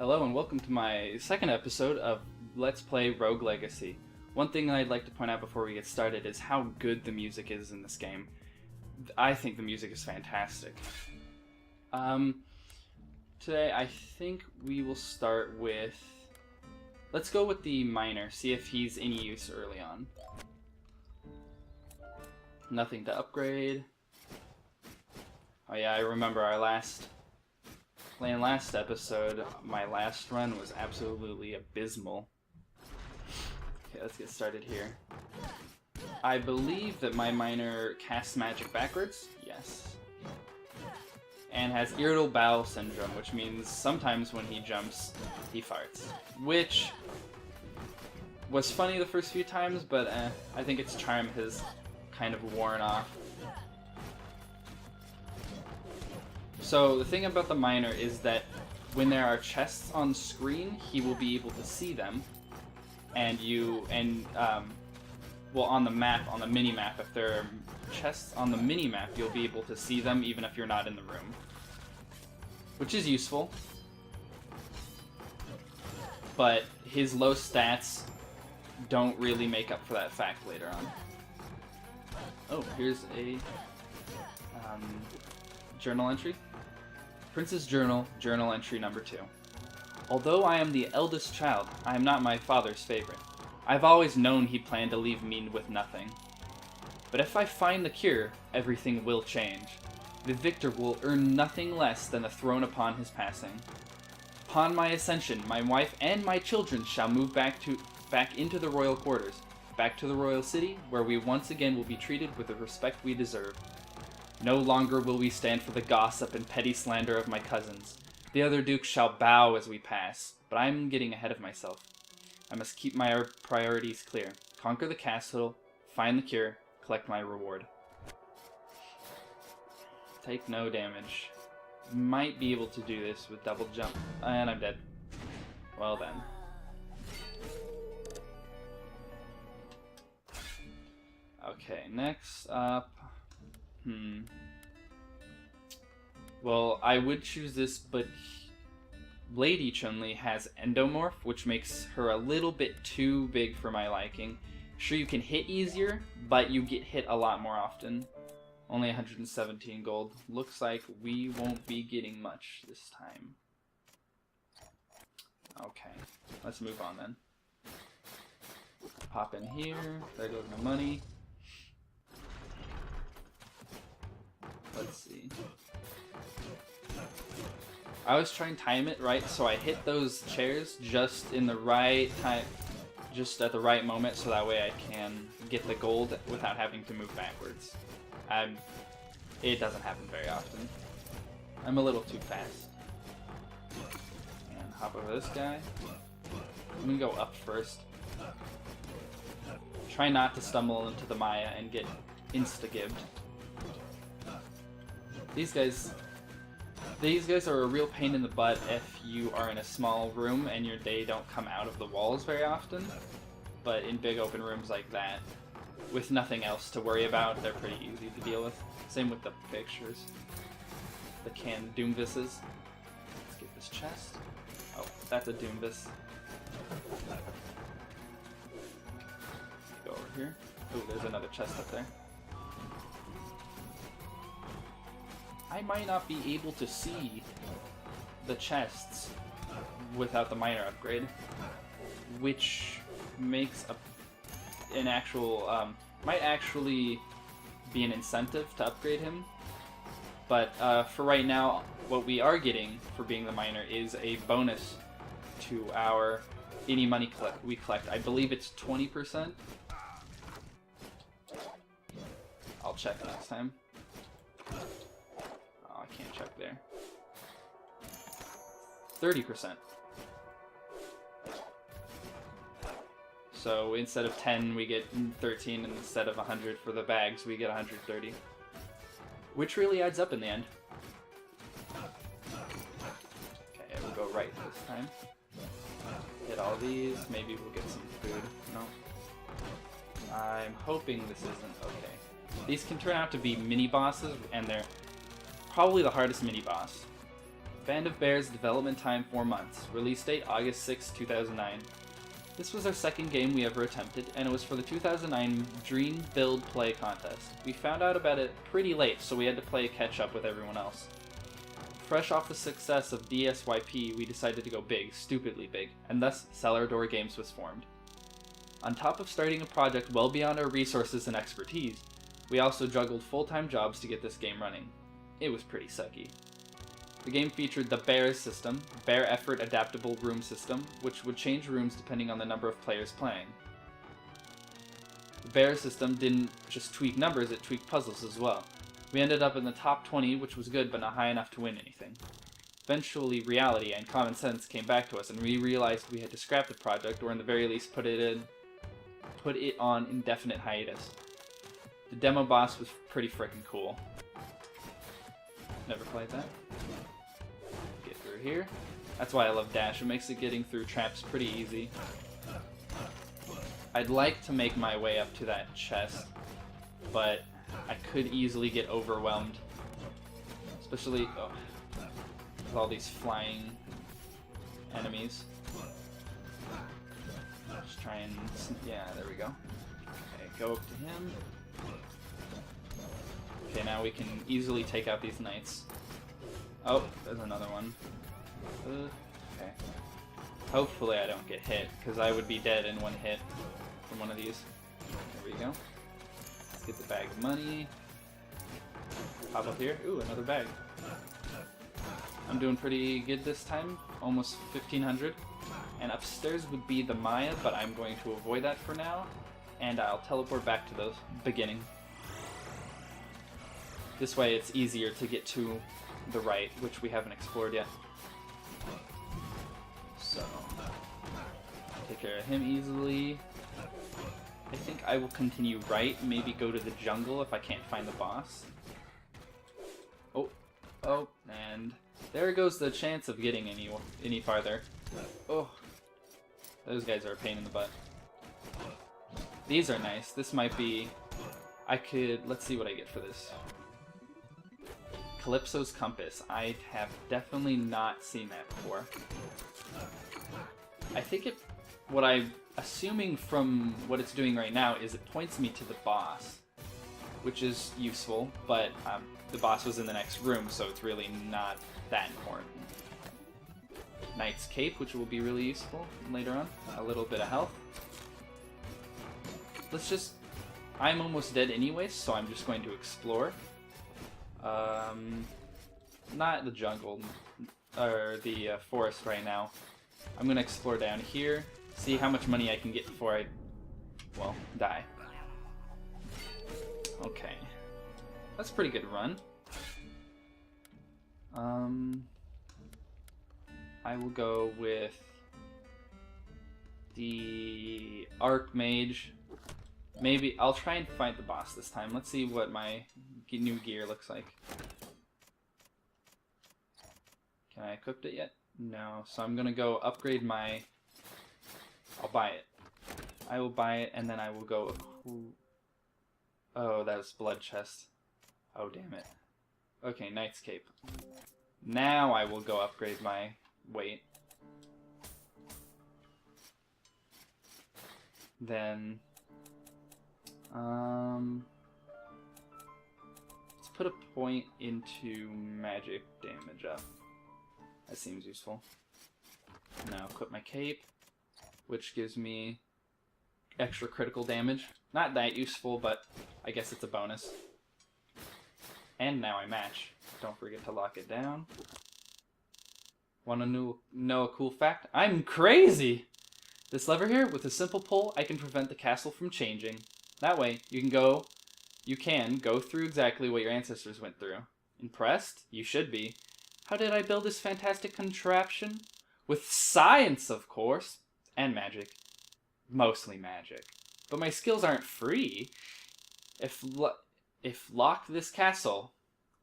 Hello and welcome to my second episode of Let's Play Rogue Legacy. One thing I'd like to point out before we get started is how good the music is in this game. I think the music is fantastic. Today I think we will start with... Let's go with the miner, see if he's any use early on. Nothing to upgrade. Oh yeah, I remember our last episode, my last run was absolutely abysmal. Okay, let's get started here. I believe that my miner casts magic backwards. Yes. And has irritable bowel syndrome, which means sometimes when he jumps, he farts. Which was funny the first few times, but I think its charm has kind of worn off. So the thing about the miner is that when there are chests on screen, he will be able to see them, and well, on the map, on the mini map, if there are chests on the mini map, you'll be able to see them even if you're not in the room, which is useful. But his low stats don't really make up for that fact later on. Oh, here's a journal entry. Prince's Journal, journal entry number 2. Although I am the eldest child, I am not my father's favorite. I've always known he planned to leave me with nothing. But if I find the cure, everything will change. The victor will earn nothing less than the throne upon his passing. Upon my ascension, my wife and my children shall move back into the royal quarters, back to the royal city, where we once again will be treated with the respect we deserve. No longer will we stand for the gossip and petty slander of my cousins. The other dukes shall bow as we pass, but I'm getting ahead of myself. I must keep my priorities clear. Conquer the castle, find the cure, collect my reward. Take no damage. Might be able to do this with double jump. And I'm dead. Well then. Okay, next up... Well, I would choose this, but Lady Chun-Li has Endomorph, which makes her a little bit too big for my liking. Sure, you can hit easier, but you get hit a lot more often. Only 117 gold. Looks like we won't be getting much this time. Okay, let's move on then. Pop in here. There goes my money. Let's see. I always try and time it right, so I hit those chairs just in the right time, just at the right moment, so that way I can get the gold without having to move backwards. It doesn't happen very often. I'm a little too fast. And hop over this guy. I'm gonna go up first. Try not to stumble into the Maya and get insta-gibbed. These guys are a real pain in the butt if you are in a small room and they don't come out of the walls very often. But in big open rooms like that, with nothing else to worry about, they're pretty easy to deal with. Same with the pictures. The canned Doomvises. Let's get this chest. Oh, that's a Doomvis. Go over here. Oh, there's another chest up there. I might not be able to see the chests without the miner upgrade, which makes an actual, might actually be an incentive to upgrade him. But for right now, what we are getting for being the miner is a bonus to any money we collect. I believe it's 20%. I'll check next time. I can't check there. 30%. So instead of 10, we get 13, and instead of 100 for the bags, we get 130. Which really adds up in the end. Okay, we'll go right this time. Hit all these, maybe we'll get some food. No. I'm hoping this isn't okay. These can turn out to be mini-bosses, and they're probably the hardest mini-boss. Band of Bears development time 4 months. Release date August 6, 2009. This was our second game we ever attempted, and it was for the 2009 Dream Build Play contest. We found out about it pretty late, so we had to play catch up with everyone else. Fresh off the success of DSYP, we decided to go big, stupidly big, and thus Cellar Door Games was formed. On top of starting a project well beyond our resources and expertise, we also juggled full-time jobs to get this game running. It was pretty sucky. The game featured the Bears system, Bear Effort Adaptable Room System, which would change rooms depending on the number of players playing. The Bears system didn't just tweak numbers, it tweaked puzzles as well. We ended up in the top 20, which was good, but not high enough to win anything. Eventually, reality and common sense came back to us, and we realized we had to scrap the project, or in the very least put it on indefinite hiatus. The demo boss was pretty freaking cool. Never played that. Get through here. That's why I love Dash. It makes it getting through traps pretty easy. I'd like to make my way up to that chest, but I could easily get overwhelmed. Especially with all these flying enemies. Just try and... yeah, there we go. Okay, go up to him. Okay, now we can easily take out these knights. Oh, there's another one. Okay. Hopefully I don't get hit, because I would be dead in one hit from one of these. There we go. Let's get the bag of money. Pop up here. Ooh, another bag. I'm doing pretty good this time. Almost 1,500. And upstairs would be the Maya, but I'm going to avoid that for now. And I'll teleport back to the beginning. This way it's easier to get to the right, which we haven't explored yet. So, take care of him easily. I think I will continue right, maybe go to the jungle if I can't find the boss. Oh, and there goes the chance of getting any farther. Oh, those guys are a pain in the butt. These are nice. This might be... let's see what I get for this. Calypso's Compass. I have definitely not seen that before. I think what I'm assuming from what it's doing right now is it points me to the boss, which is useful, but the boss was in the next room, so it's really not that important. Knight's Cape, which will be really useful later on. A little bit of health. I'm almost dead anyways, so I'm just going to explore. Not the jungle, or the forest right now. I'm gonna explore down here, see how much money I can get before I, well, die. Okay. That's a pretty good run. I will go with the Archmage. Maybe I'll try and fight the boss this time. Let's see what my new gear looks like. Can I equip it yet? No, so I'm gonna go upgrade my... I'll buy it. I will buy it, and then I will go... Oh, that was Blood Chest. Oh, damn it. Okay, Knight's Cape. Now I will go upgrade my weight. Then... let's put a point into magic damage up. That seems useful. Now equip my cape, which gives me extra critical damage. Not that useful, but I guess it's a bonus. And now I match. Don't forget to lock it down. Want to know a cool fact? I'm crazy! This lever here, with a simple pull, I can prevent the castle from changing. That way, you can go through exactly what your ancestors went through. Impressed? You should be. How did I build this fantastic contraption? With science, of course. And magic. Mostly magic. But my skills aren't free. If locked this castle,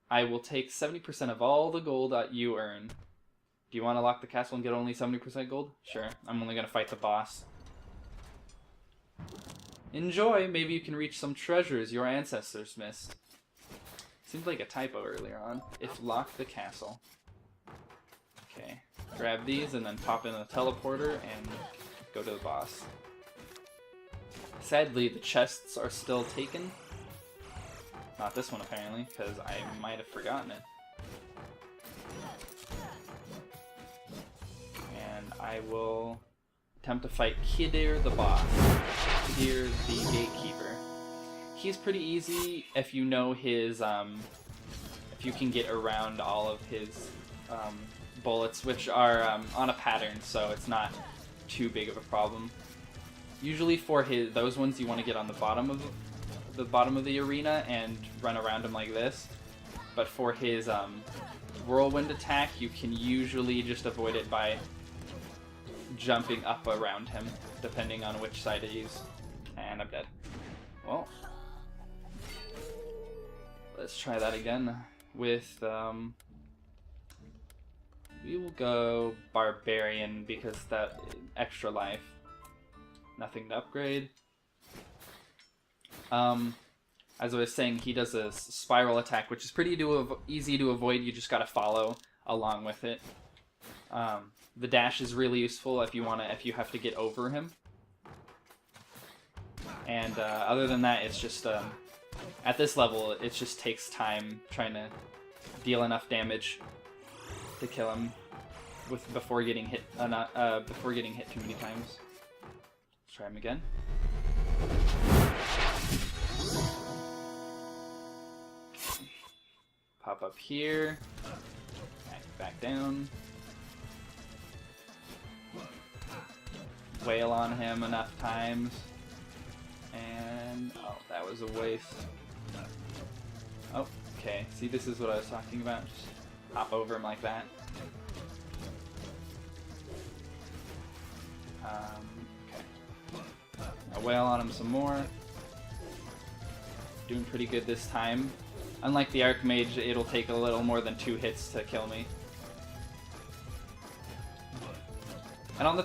I will take 70% of all the gold that you earn. Do you want to lock the castle and get only 70% gold? Sure. I'm only going to fight the boss. Enjoy! Maybe you can reach some treasures your ancestors missed. Seems like a typo earlier on. If lock the castle. grab these and then pop in the teleporter and go to the boss. Sadly, the chests are still taken. Not this one, apparently, because I might have forgotten it. And I will attempt to fight Kidir the boss. Kidir the gatekeeper. He's pretty easy if you know his, if you can get around all of his bullets, which are on a pattern, so it's not too big of a problem. Usually for those ones, you want to get on the bottom of the arena and run around him like this. But for his whirlwind attack, you can usually just avoid it by jumping up around him, depending on which side to use. And I'm dead. Well, let's try that again with we will go Barbarian because that extra life. Nothing to upgrade. As I was saying, he does a spiral attack, which is pretty easy to avoid. You just gotta follow along with it. The dash is really useful if you have to get over him. And other than that, it's just at this level, it just takes time trying to deal enough damage to kill him before getting hit too many times. Let's try him again. Pop up here, back down, wail on him enough times, and oh, that was a waste. Oh, okay, see, this is what I was talking about, just hop over him like that. Okay, I'll wail on him some more. Doing pretty good this time. Unlike the Archmage, it'll take a little more than 2 hits to kill me. And on the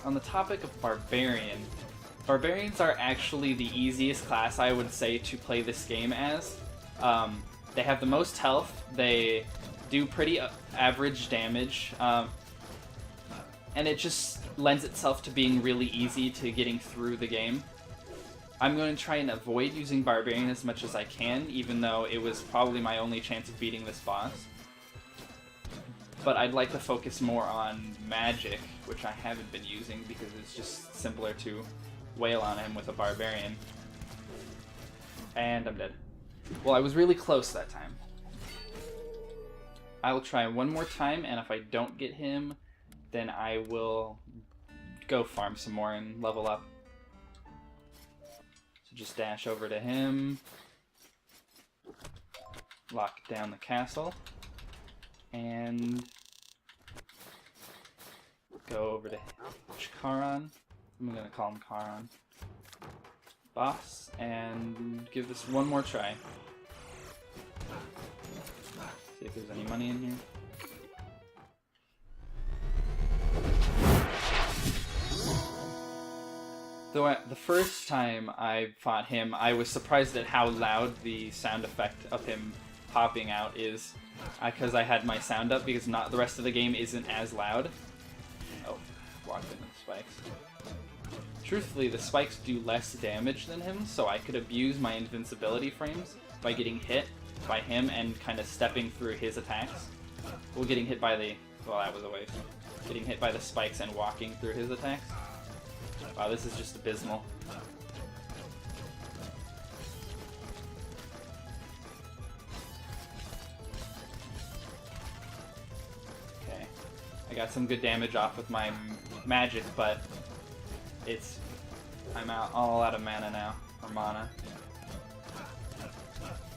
on the topic of Barbarian, Barbarians are actually the easiest class, I would say, to play this game as. They have the most health, they do pretty average damage, and it just lends itself to being really easy to getting through the game. I'm going to try and avoid using Barbarian as much as I can, even though it was probably my only chance of beating this boss. But I'd like to focus more on magic, which I haven't been using because it's just simpler to wail on him with a Barbarian. And I'm dead. Well, I was really close that time. I will try one more time, and if I don't get him, then I will go farm some more and level up. So just dash over to him, lock down the castle, and go over to Charon. I'm going to call him Charon. Boss, and give this one more try. See if there's any money in here. Though the first time I fought him, I was surprised at how loud the sound effect of him popping out is, because I had my sound up, because not the rest of the game isn't as loud. Oh, walked into the spikes. Truthfully, the spikes do less damage than him, so I could abuse my invincibility frames by getting hit by him and kind of stepping through his attacks. Well, getting hit by the... well, that was a waste. Getting hit by the spikes and walking through his attacks. Wow, this is just abysmal. Okay. I got some good damage off with my magic, but I'm all out of mana now, or mana.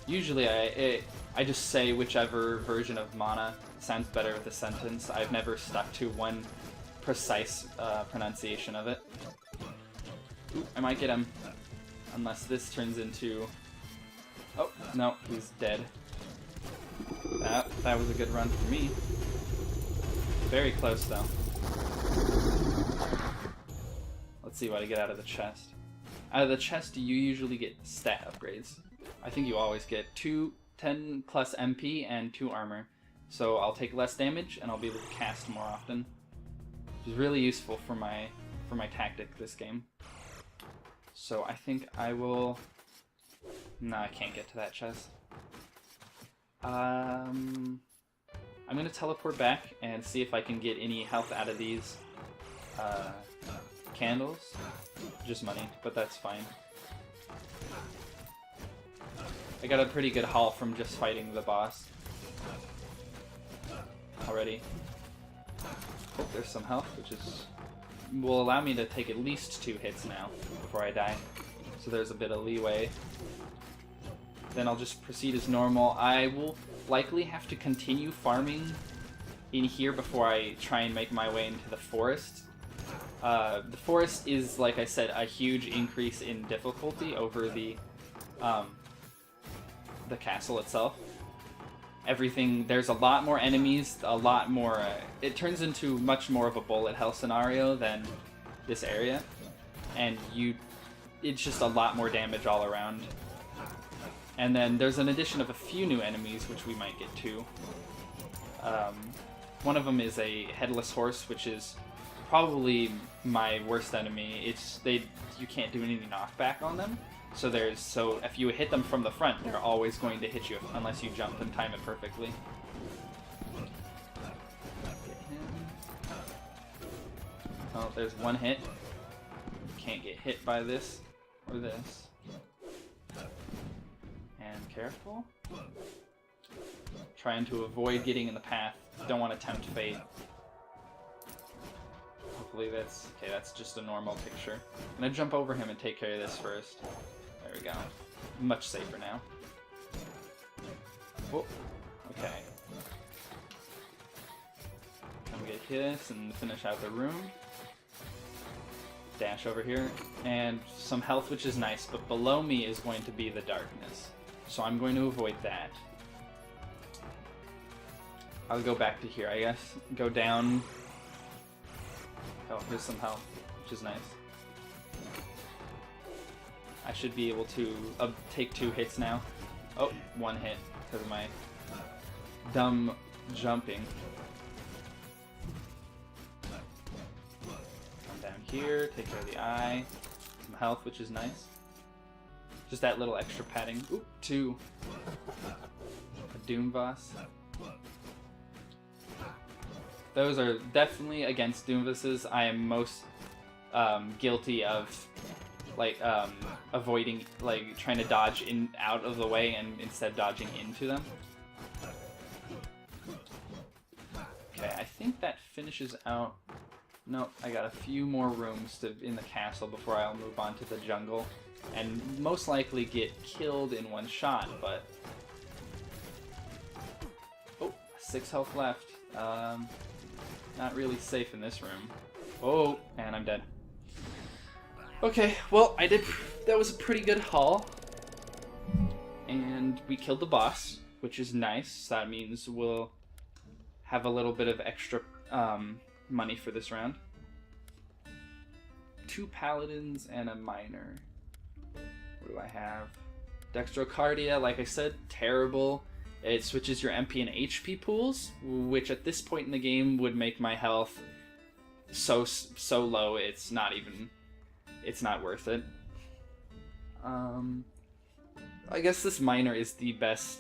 Usually I just say whichever version of mana sounds better with a sentence. I've never stuck to one precise pronunciation of it. Ooh, I might get him, unless this turns into... oh, no, he's dead. That was a good run for me. Very close, though. Let's see what I get out of the chest. Out of the chest, you usually get stat upgrades. I think you always get 10 plus MP and 2 armor. So I'll take less damage and I'll be able to cast more often. Which is really useful for my tactic this game. So I think I will... No, I can't get to that chest. I'm gonna teleport back and see if I can get any health out of these candles. Just money, but that's fine. I got a pretty good haul from just fighting the boss already. Oh, there's some health, which will allow me to take at least 2 hits now before I die. So there's a bit of leeway. Then I'll just proceed as normal. I will likely have to continue farming in here before I try and make my way into the forest. The forest is, like I said, a huge increase in difficulty over the castle itself. There's a lot more enemies, a lot more, it turns into much more of a bullet hell scenario than this area, and it's just a lot more damage all around. And then there's an addition of a few new enemies, which we might get to. One of them is a headless horse, which is probably my worst enemy. You can't do any knockback on them. So if you hit them from the front, they're always going to hit you unless you jump and time it perfectly. Oh, there's one hit. Can't get hit by this or this. And careful. Trying to avoid getting in the path. Don't want to tempt fate. Hopefully that's just a normal picture. I'm gonna jump over him and take care of this first. There we go. Much safer now. Oh, okay. Come get this and finish out the room. Dash over here. And some health, which is nice, but below me is going to be the darkness. So I'm going to avoid that. I'll go back to here, I guess. Go down. Oh, here's some health, which is nice. I should be able to take 2 hits now. Oh, 1 hit because of my dumb jumping. Come down here, take care of the eye. Some health, which is nice. Just that little extra padding. Oop, 2. A Doom boss. Those are definitely against Doom bosses. I am most guilty of avoiding, trying to dodge out of the way and instead dodging into them. Okay, I think that finishes out. Nope, I got a few more rooms in the castle before I'll move on to the jungle and most likely get killed in one shot, but... Oh, 6 health left. Not really safe in this room. Oh, and I'm dead. Okay, well, that was a pretty good haul. And we killed the boss, which is nice. That means we'll have a little bit of extra money for this round. 2 paladins and a miner. What do I have? Dextrocardia, like I said, terrible. It switches your MP and HP pools, which at this point in the game would make my health so low it's not worth it. I guess this miner is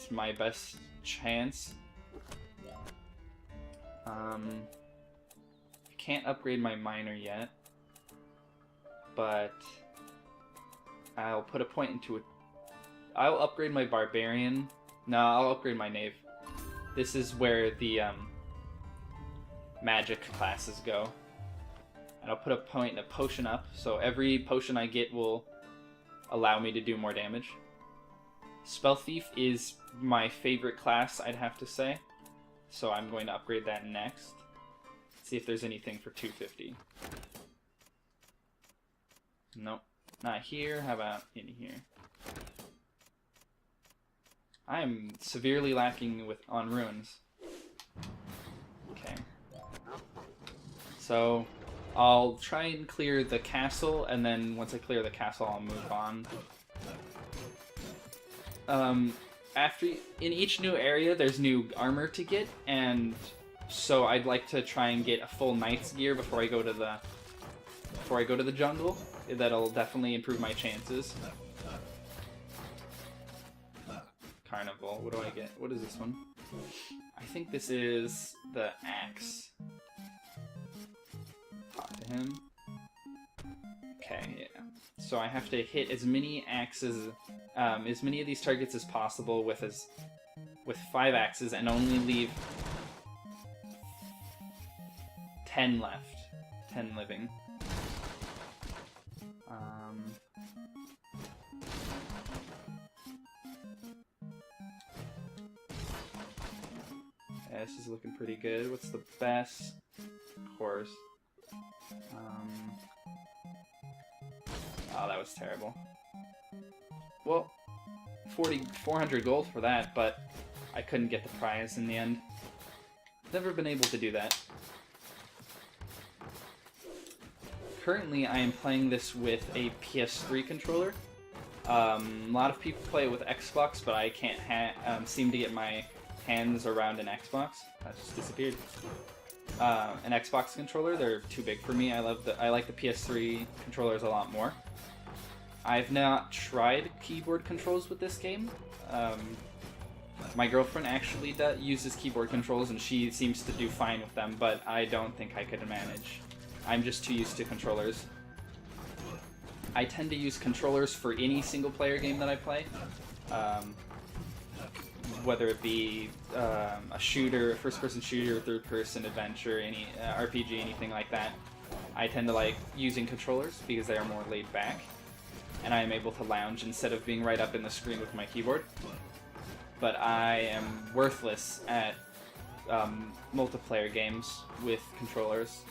my best chance. I can't upgrade my miner yet, but I'll put a point into it. I'll upgrade my barbarian. No, I'll upgrade my knave. This is where the magic classes go. And I'll put a potion up, so every potion I get will allow me to do more damage. Spell Thief is my favorite class, I'd have to say. So I'm going to upgrade that next. See if there's anything for 250. Nope, not here. How about in here? I am severely lacking on runes. Okay. So I'll try and clear the castle, and then once I clear the castle, I'll move on. in each new area, there's new armor to get, and so I'd like to try and get a full knight's gear before I go to the jungle. That'll definitely improve my chances. Carnival. What do I get? What is this one? I think this is the axe. Talk to him. Okay, yeah. So I have to hit as many axes, as many of these targets as possible with 5 axes, and only leave 10 left. 10 living. Yeah, this is looking pretty good. What's the best? Of course. Oh, that was terrible. Well, 400 gold for that, but I couldn't get the prize in the end. Never been able to do that. Currently, I am playing this with a PS3 controller. A lot of people play it with Xbox, but I can't seem to get my hands around an Xbox. That just disappeared. An Xbox controller, they're too big for me. I like the PS3 controllers a lot more. I've not tried keyboard controls with this game. My girlfriend actually uses keyboard controls, and she seems to do fine with them, but I don't think I could manage. I'm just too used to controllers. I tend to use controllers for any single-player game that I play. Whether it be a shooter, first-person shooter, third-person adventure, any RPG, anything like that. I tend to like using controllers because they are more laid back, and I am able to lounge instead of being right up in the screen with my keyboard. But I am worthless at multiplayer games with controllers,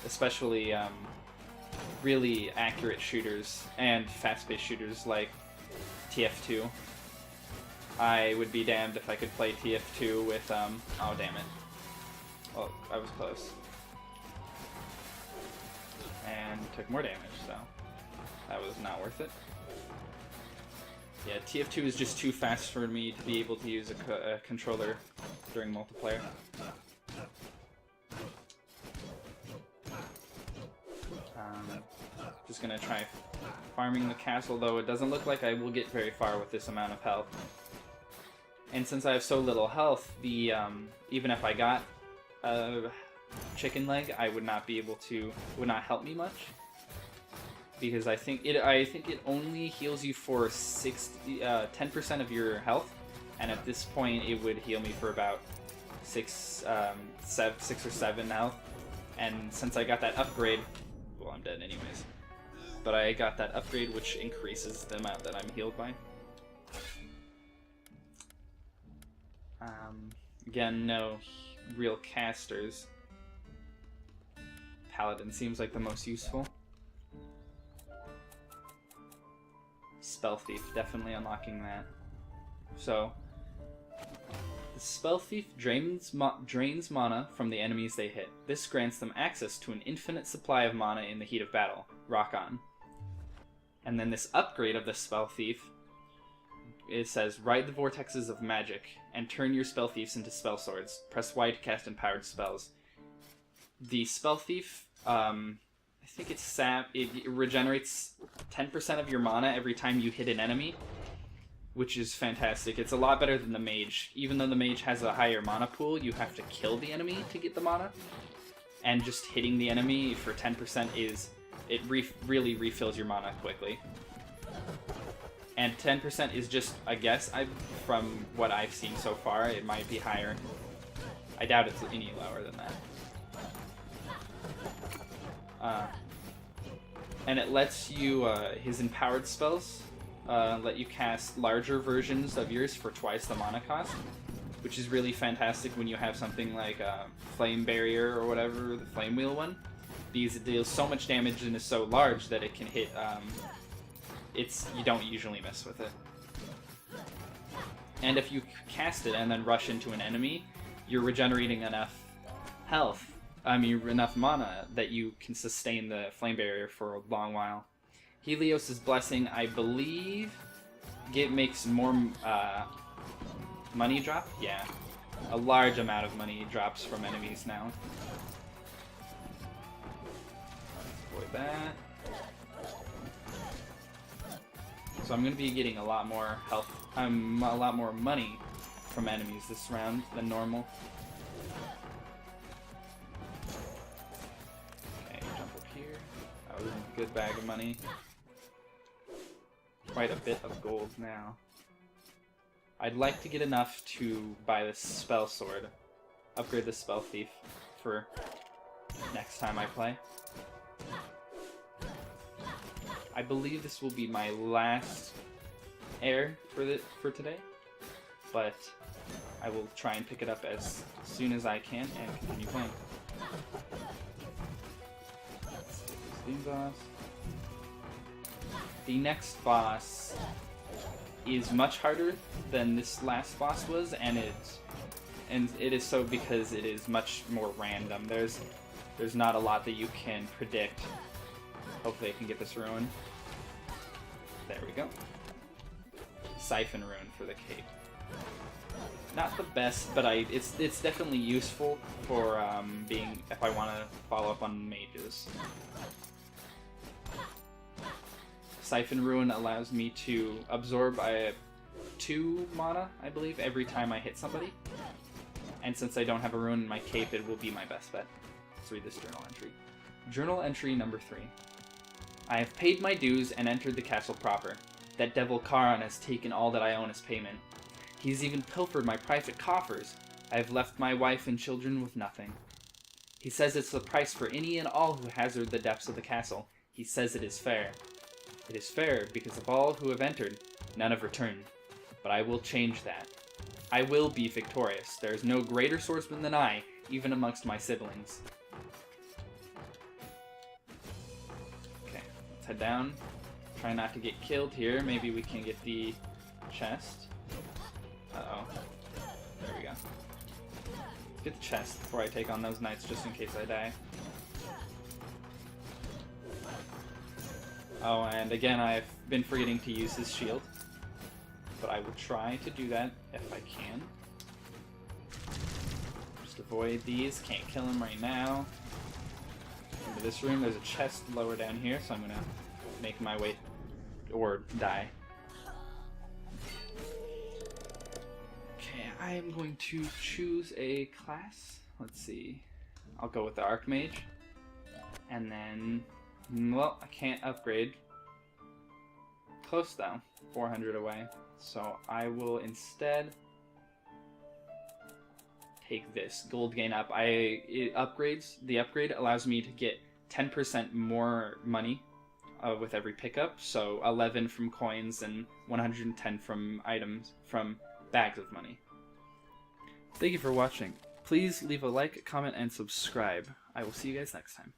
especially really accurate shooters and fast-paced shooters like TF2. I would be damned if I could play TF2 with, oh damn it. Well, I was close. And took more damage, so that was not worth it. Yeah, TF2 is just too fast for me to be able to use a controller during multiplayer. Just gonna try farming the castle, though it doesn't look like I will get very far with this amount of health. And since I have so little health, the even if I got a chicken leg, I would not be able to, would not help me much, because I think it only heals you for 10% of your health, and at this point it would heal me for about 6 or 7 health. And since I got that upgrade, well, I'm dead anyways. But I got that upgrade, which increases the amount that I'm healed by. Again, no real casters. Paladin seems like the most useful. Spell Thief, definitely unlocking that. So, the Spell Thief drains mana from the enemies they hit. This grants them access to an infinite supply of mana in the heat of battle. Rock on. And then this upgrade of the Spell Thief, it says, ride the vortexes of magic and turn your Spell Thieves into spell swords. Press Y to cast empowered spells. The Spell Thief, I think it's sap. It regenerates 10% of your mana every time you hit an enemy, which is fantastic. It's a lot better than the mage. Even though the mage has a higher mana pool, you have to kill the enemy to get the mana. And just hitting the enemy for 10% really refills your mana quickly. And 10% is just a guess. From what I've seen so far, it might be higher. I doubt it's any lower than that. And it lets you, his empowered spells, let you cast larger versions of yours for twice the mana cost, which is really fantastic when you have something like Flame Barrier or whatever, the Flame Wheel one, because it deals so much damage and is so large that it can hit, you don't usually miss with it. And if you cast it and then rush into an enemy, you're regenerating enough health, enough mana that you can sustain the Flame Barrier for a long while. Helios' Blessing, I believe, makes more money drop? Yeah. A large amount of money drops from enemies now. Avoid that. So I'm going to be getting a lot more health, a lot more money from enemies this round than normal. Okay, jump up here. That was a good bag of money. Quite a bit of gold now. I'd like to get enough to buy this spell sword. Upgrade the spell thief for next time I play. I believe this will be my last air for today, but I will try and pick it up as soon as I can and continue playing. Let's get this Doom boss. The next boss is much harder than this last boss was, and it is so because it is much more random. There's not a lot that you can predict. Hopefully I can get this rune. There we go. Siphon rune for the cape. Not the best, but it's definitely useful for being if I want to follow up on mages. Siphon rune allows me to absorb 2 mana, I believe, every time I hit somebody. And since I don't have a rune in my cape, it will be my best bet. Let's read this journal entry. Journal entry number 3. I have paid my dues and entered the castle proper. That devil Charon has taken all that I own as payment. He's even pilfered my private coffers. I have left my wife and children with nothing. He says it's the price for any and all who hazard the depths of the castle. He says it is fair. It is fair because of all who have entered, none have returned. But I will change that. I will be victorious. There is no greater swordsman than I, even amongst my siblings. Okay, let's head down. Try not to get killed here. Maybe we can get the chest. Uh-oh. There we go. Let's get the chest before I take on those knights, just in case I die. Oh, and again, I've been forgetting to use his shield. But I will try to do that if I can. Just avoid these. Can't kill him right now. Into this room, there's a chest lower down here, so I'm gonna make my way or die. Okay, I am going to choose a class. Let's see. I'll go with the Archmage. And then, well, I can't upgrade. Close though, 400 away. So I will instead take this gold gain up. The upgrade allows me to get 10% more money with every pickup. So 11 from coins and 110 from items from bags of money. Thank you for watching. Please leave a like, comment, and subscribe. I will see you guys next time.